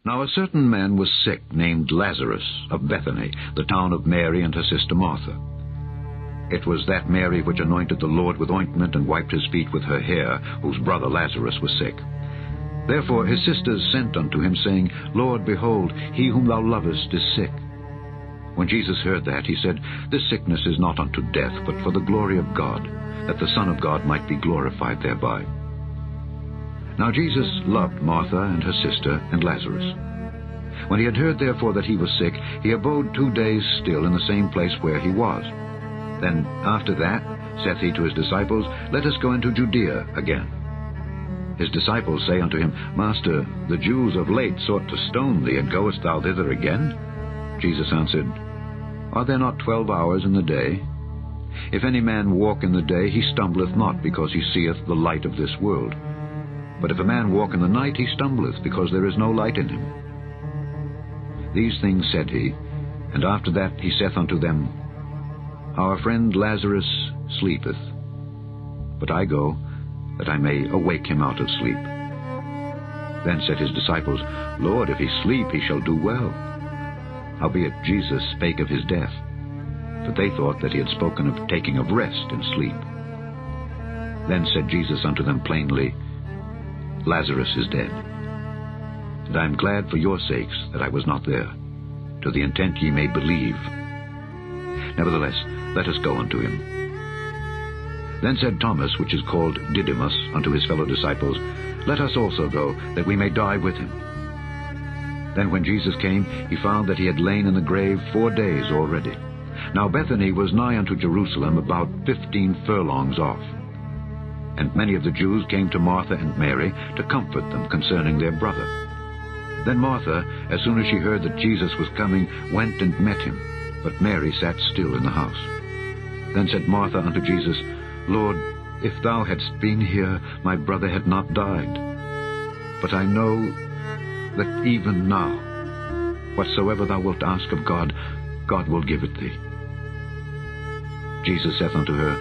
Now a certain man was sick, named Lazarus, of Bethany, the town of Mary and her sister Martha. It was that Mary which anointed the Lord with ointment and wiped his feet with her hair, whose brother Lazarus was sick. Therefore his sisters sent unto him, saying, Lord, behold, he whom thou lovest is sick. When Jesus heard that, he said, This sickness is not unto death, but for the glory of God, that the Son of God might be glorified thereby. Now Jesus loved Martha and her sister and Lazarus. When he had heard therefore that he was sick, he abode 2 days still in the same place where he was. Then after that saith he to his disciples, Let us go into Judaea again. His disciples say unto him, Master, the Jews of late sought to stone thee, and goest thou thither again? Jesus answered, Are there not 12 hours in the day? If any man walk in the day, he stumbleth not, because he seeth the light of this world. But if a man walk in the night, he stumbleth, because there is no light in him. These things said he, and after that he saith unto them, Our friend Lazarus sleepeth, but I go, that I may awake him out of sleep. Then said his disciples, Lord, if he sleep, he shall do well. Howbeit Jesus spake of his death, for they thought that he had spoken of taking of rest and sleep. Then said Jesus unto them plainly, Lazarus is dead, and I am glad for your sakes that I was not there, to the intent ye may believe. Nevertheless, let us go unto him. Then said Thomas, which is called Didymus, unto his fellow disciples, Let us also go, that we may die with him. Then when Jesus came, he found that he had lain in the grave 4 days already. Now Bethany was nigh unto Jerusalem, about 15 furlongs off. And many of the Jews came to Martha and Mary to comfort them concerning their brother. Then Martha, as soon as she heard that Jesus was coming, went and met him, but Mary sat still in the house. Then said Martha unto Jesus, Lord, if thou hadst been here, my brother had not died. But I know that even now, whatsoever thou wilt ask of God, God will give it thee. Jesus saith unto her,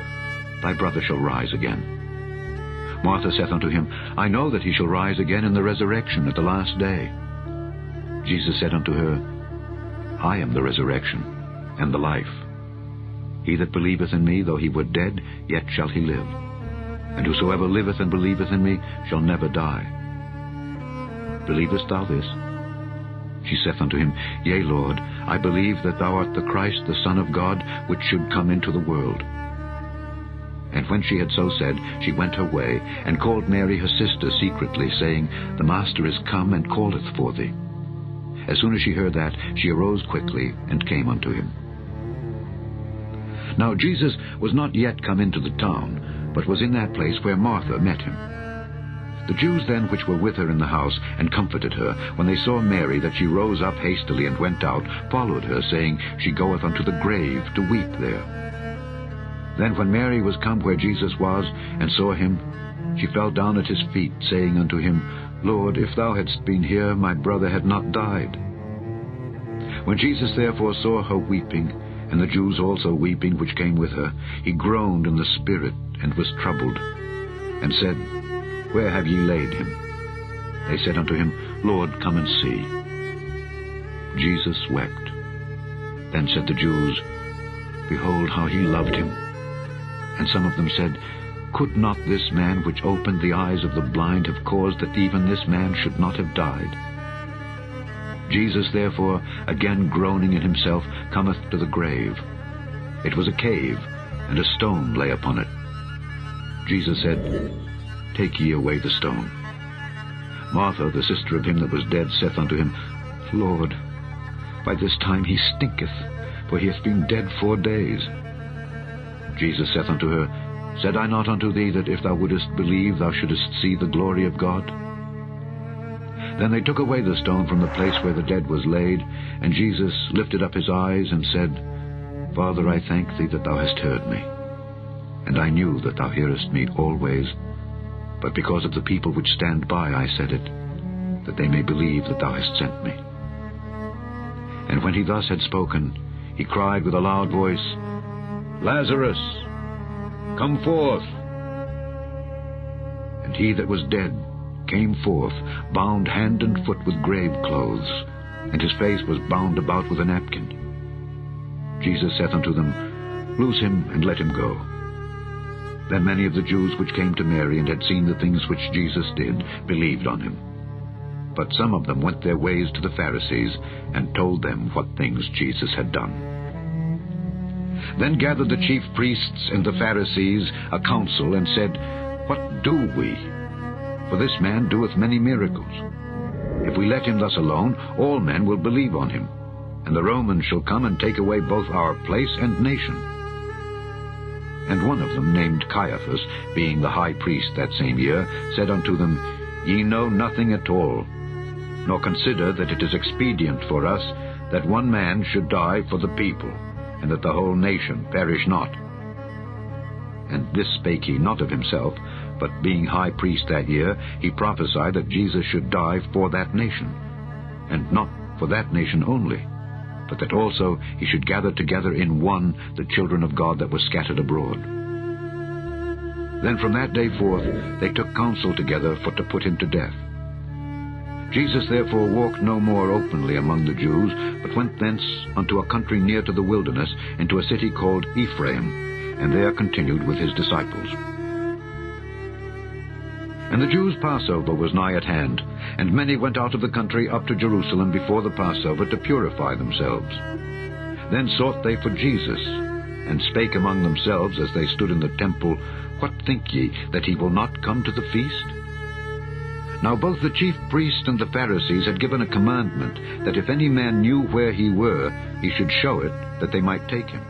Thy brother shall rise again. Martha saith unto him, I know that he shall rise again in the resurrection at the last day. Jesus said unto her, I am the resurrection and the life. He that believeth in me, though he were dead, yet shall he live. And whosoever liveth and believeth in me shall never die. Believest thou this? She saith unto him, Yea, Lord, I believe that thou art the Christ, the Son of God, which should come into the world. And when she had so said, she went her way, and called Mary her sister secretly, saying, The Master is come, and calleth for thee. As soon as she heard that, she arose quickly, and came unto him. Now Jesus was not yet come into the town, but was in that place where Martha met him. The Jews then which were with her in the house, and comforted her, when they saw Mary, that she rose up hastily and went out, followed her, saying, She goeth unto the grave to weep there. Then when Mary was come where Jesus was, and saw him, she fell down at his feet, saying unto him, Lord, if thou hadst been here, my brother had not died. When Jesus therefore saw her weeping, and the Jews also weeping which came with her, he groaned in the spirit, and was troubled, and said, Where have ye laid him? They said unto him, Lord, come and see. Jesus wept. Then said the Jews, Behold how he loved him. And some of them said, Could not this man which opened the eyes of the blind have caused that even this man should not have died? Jesus therefore, again groaning in himself, cometh to the grave. It was a cave, and a stone lay upon it. Jesus said, Take ye away the stone. Martha, the sister of him that was dead, saith unto him, Lord, by this time he stinketh, for he hath been dead 4 days. Jesus saith unto her, Said I not unto thee that if thou wouldest believe, thou shouldest see the glory of God? Then they took away the stone from the place where the dead was laid, and Jesus lifted up his eyes and said, Father, I thank thee that thou hast heard me. And I knew that thou hearest me always, but because of the people which stand by I said it, that they may believe that thou hast sent me. And when he thus had spoken, he cried with a loud voice, Lazarus, come forth. And he that was dead came forth, bound hand and foot with grave clothes, and his face was bound about with a napkin. Jesus saith unto them, Loose him, and let him go. Then many of the Jews which came to Mary, and had seen the things which Jesus did, believed on him. But some of them went their ways to the Pharisees, and told them what things Jesus had done. Then gathered the chief priests and the Pharisees a council, and said, What do we? For this man doeth many miracles. If we let him thus alone, all men will believe on him, and the Romans shall come and take away both our place and nation. And one of them, named Caiaphas, being the high priest that same year, said unto them, Ye know nothing at all, nor consider that it is expedient for us that one man should die for the people, and that the whole nation perish not. And this spake he not of himself, but being high priest that year, he prophesied that Jesus should die for that nation, and not for that nation only, but that also he should gather together in one the children of God that were scattered abroad. Then from that day forth they took counsel together for to put him to death. Jesus therefore walked no more openly among the Jews, but went thence unto a country near to the wilderness, into a city called Ephraim, and there continued with his disciples. And the Jews' Passover was nigh at hand, and many went out of the country up to Jerusalem before the Passover to purify themselves. Then sought they for Jesus, and spake among themselves as they stood in the temple, What think ye, that he will not come to the feast? Now both the chief priests and the Pharisees had given a commandment, that if any man knew where he were, he should show it, that they might take him.